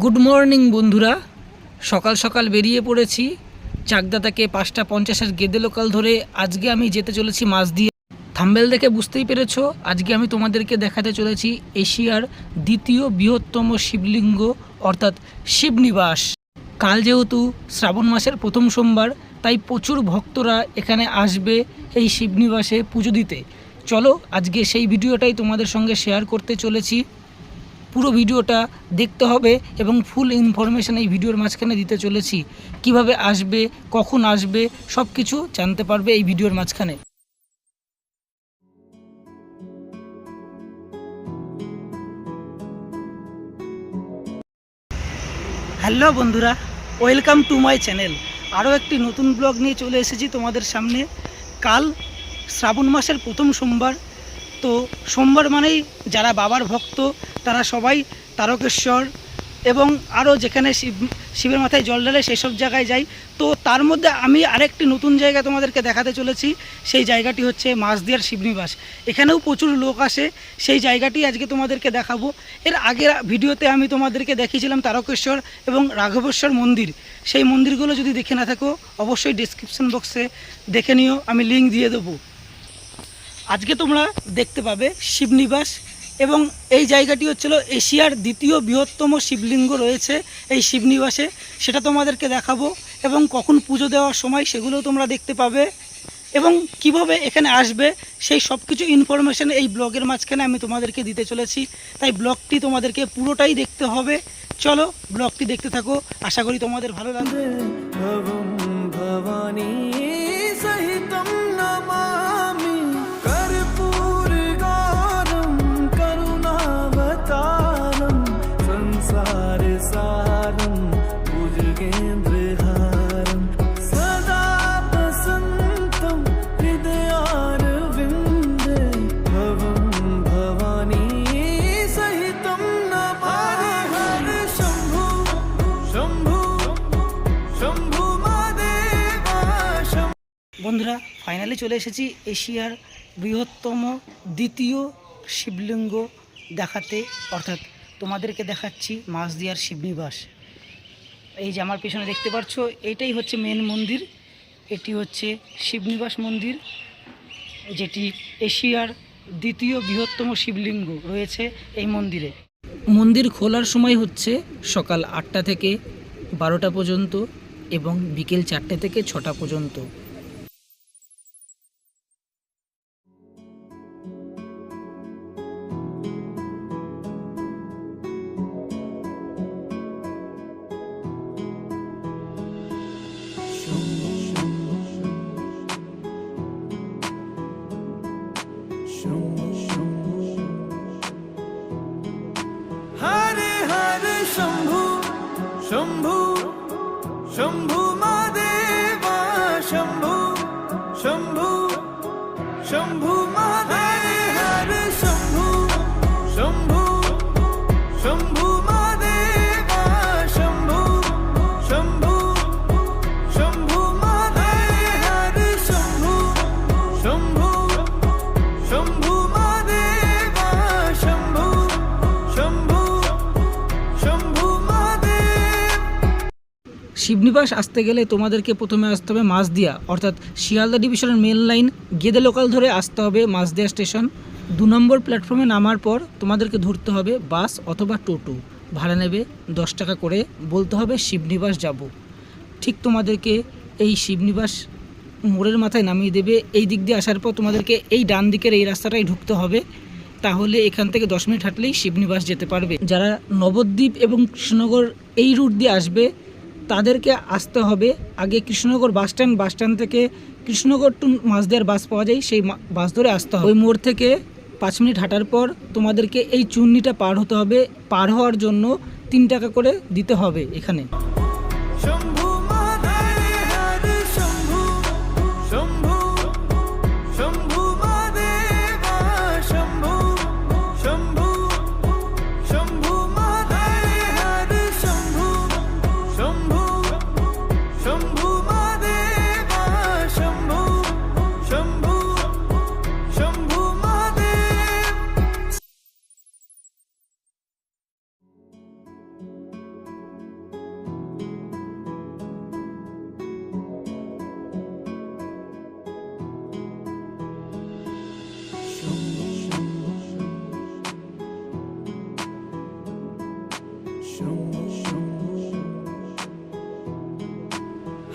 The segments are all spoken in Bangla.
গুড মর্নিং বন্ধুরা, সকাল সকাল বেরিয়ে পড়েছি চাকদা থেকে 5:50 গেদে লোকাল ধরে। আজকে আমি যেতে চলেছি মাছদিয়া। থাম্বেল দেখে বুঝতেই পেরেছো, আজকে আমি তোমাদেরকে দেখাতে চলেছি এশিয়ার দ্বিতীয় বৃহত্তম শিবলিঙ্গ অর্থাৎ শিবনিবাস। কাল যেহেতু শ্রাবণ মাসের প্রথম সোমবার, তাই প্রচুর ভক্তরা এখানে আসবে এই শিবনিবাসে পুজো দিতে। চলো আজকে সেই ভিডিওটাই তোমাদের সঙ্গে শেয়ার করতে চলেছি। পুরো ভিডিওটা দেখতে হবে এবং ফুল ইনফরমেশান এই ভিডিওর মাঝখানে দিতে চলেছি। কিভাবে আসবে, কখন আসবে, সব কিছু জানতে পারবে এই ভিডিওর মাঝখানে। হ্যালো বন্ধুরা, ওয়েলকাম টু মাই চ্যানেল। আরও একটি নতুন ব্লগ নিয়ে চলে এসেছি তোমাদের সামনে। কাল শ্রাবণ মাসের প্রথম সোমবার, তো সোমবার মানেই যারা বাবার ভক্ত তারা সবাই তারকেশ্বর এবং আরও যেখানে শিবের মাথায় জল ঢালে সেসব জায়গায় যাই। তো তার মধ্যে আমি আরেকটি নতুন জায়গা তোমাদেরকে দেখাতে চলেছি। সেই জায়গাটি হচ্ছে মাছদিয়ার শিবনিবাস। এখানেও প্রচুর লোক আসে, সেই জায়গাটি আজকে তোমাদেরকে দেখাবো। এর আগের ভিডিওতে আমি তোমাদেরকে দেখিয়েছিলাম তারকেশ্বর এবং রাঘবেশ্বর মন্দির। সেই মন্দিরগুলো যদি দেখে না থাকো অবশ্যই ডেসক্রিপশন বক্সে দেখে নিও, আমি লিঙ্ক দিয়ে দেবো। আজকে তোমরা দেখতে পাবে শিবনিবাস এবং এই জায়গাটি হচ্ছিল এশিয়ার দ্বিতীয় বৃহত্তম শিবলিঙ্গ রয়েছে এই শিবনিবাসে। সেটা তোমাদেরকে দেখাবো এবং কখন পুজো দেওয়ার সময় সেগুলোও তোমরা দেখতে পাবে এবং কিভাবে এখানে আসবে সেই সব কিছু ইনফরমেশান এই ব্লগের মাঝখানে আমি তোমাদেরকে দিতে চলেছি। তাই ব্লগটি তোমাদেরকে পুরোটাই দেখতে হবে। চলো ব্লগটি দেখতে থাকো, আশা করি তোমাদের ভালো লাগবে। বন্ধুরা, ফাইনালি চলে এসেছি এশিয়ার বৃহত্তম দ্বিতীয় শিবলিঙ্গ দেখাতে, অর্থাৎ তোমাদেরকে দেখাচ্ছি মাছদিয়ার শিবনিবাস। এই যে আমার পেছনে দেখতে পাচ্ছ, এটাই হচ্ছে মেন মন্দির। এটি হচ্ছে শিবনিবাস মন্দির, যেটি এশিয়ার দ্বিতীয় বৃহত্তম শিবলিঙ্গ রয়েছে এই মন্দিরে। মন্দির খোলার সময় হচ্ছে সকাল 8টা থেকে 12টা পর্যন্ত এবং বিকেল 4টে থেকে 6টা পর্যন্ত। হরে হরে শম্ভু শম্ভু শম্ভু মহাদেবা শম্ভু শম্ভু শম্ভু মহাদেব হরে শম্ভু শম্ভু শম্ভু মহাদেবা শম্ভু শম্ভু শম্ভু মহাদেব হরে শম্ভু শম্ভু শম্ভু মহাদেবা শম্ভু শম্ভু শম্ভু মহাদেব। শিবনিবাস আসতে গেলে তোমাদেরকে প্রথমে আসতে হবে মাছদিয়া, অর্থাৎ শিয়ালদা ডিভিশনের মেন লাইন গেদে লোকাল ধরে আসতে হবে মাছদিয়া স্টেশন। 2 নম্বর প্ল্যাটফর্মে নামার পর তোমাদেরকে ধরতে হবে বাস অথবা টোটো। ভাড়া নেবে 10 টাকা করে, বলতে হবে শিবনিবাস যাব। ঠিক তোমাদেরকে এই শিবনিবাস মোড়ের মাথায় নামিয়ে দেবে। এই দিক দিয়ে আসার পর তোমাদেরকে এই ডান দিকের এই রাস্তাটাই ঢুকতে হবে, তাহলে এখান থেকে 10 মিনিট হাঁটলেই শিবনিবাস যেতে পারবে। যারা নবদ্বীপ এবং কৃষ্ণনগর এই রুট দিয়ে আসবে তাদেরকে আসতে হবে আগে কৃষ্ণনগর বাস স্ট্যান্ড থেকে কৃষ্ণনগর টু মাছদিয়ার বাস পাওয়া যায়, সেই বাস ধরে আসতে হবে। ওই মোড় থেকে 5 মিনিট হাঁটার পর তোমাদেরকে এই চুন্নিটা পার হতে হবে। পার হওয়ার জন্য 3 টাকা করে দিতে হবে এখানে। শম্ভু মহাদেব হরে শম্ভু শম্ভু শম্ভু মহাদেবা শম্ভু শম্ভু শম্ভু মহাদেব হরে শম্ভু শম্ভু শম্ভু মহাদেবা শম্ভু শম্ভু শম্ভু মহাদেব।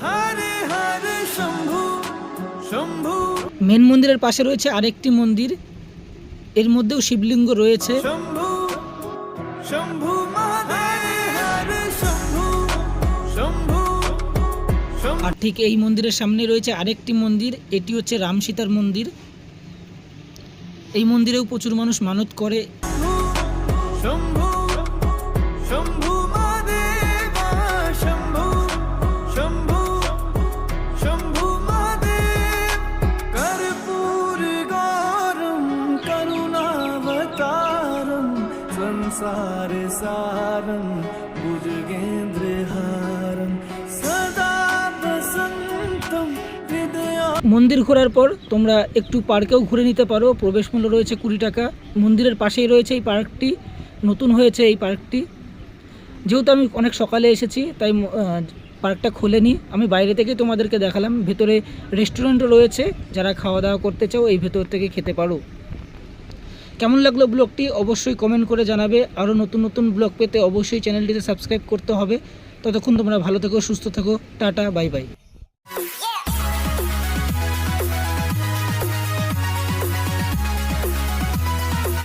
হরে হরে শম্ভু শম্ভু মেন মন্দিরের পাশে রয়েছে আরেকটি মন্দির, এর মধ্যেও শিবলিঙ্গ রয়েছে। শম্ভু শম্ভু মহাদেব হরে শম্ভু শম্ভু শম্ভু আর ঠিক এই মন্দিরের সামনে রয়েছে আরেকটি মন্দির, এটি হচ্ছে রাম সীতার মন্দির। এই মন্দিরেও প্রচুর মানুষ মানত করে। শম্ভু শম্ভু মহাদেব শম্ভু শম্ভু শম্ভু মহাদেব কর্পূর গৌরম করুণাবতারম সংসার সারম ভুজগেন্দ্রহারম সদা বসন্তম হৃদয়া। মন্দির ঘোরার পর তোমরা একটু পার্কেও ঘুরে নিতে পারো, প্রবেশ মূল্য রয়েছে 20 টাকা। মন্দিরের পাশেই রয়েছে এই পার্কটি, নতুন হয়েছে এই পার্কটি। যেহেতু আমি অনেক সকালে এসেছি তাই পার্কটা খোলেনি, আমি বাইরে থেকে তোমাদেরকে দেখালাম। ভেতরে রেস্টুরেন্টও রয়েছে, যারা খাওয়া দাওয়া করতে চাও এই ভেতর থেকে খেতে পারো। কেমন লাগলো ব্লগটি অবশ্যই কমেন্ট করে জানাবে। আরও নতুন নতুন ব্লগ পেতে অবশ্যই চ্যানেলটিতে সাবস্ক্রাইব করতে হবে। ততক্ষণ তোমরা ভালো থেকো, সুস্থ থেকো, টাটা, বাই বাই।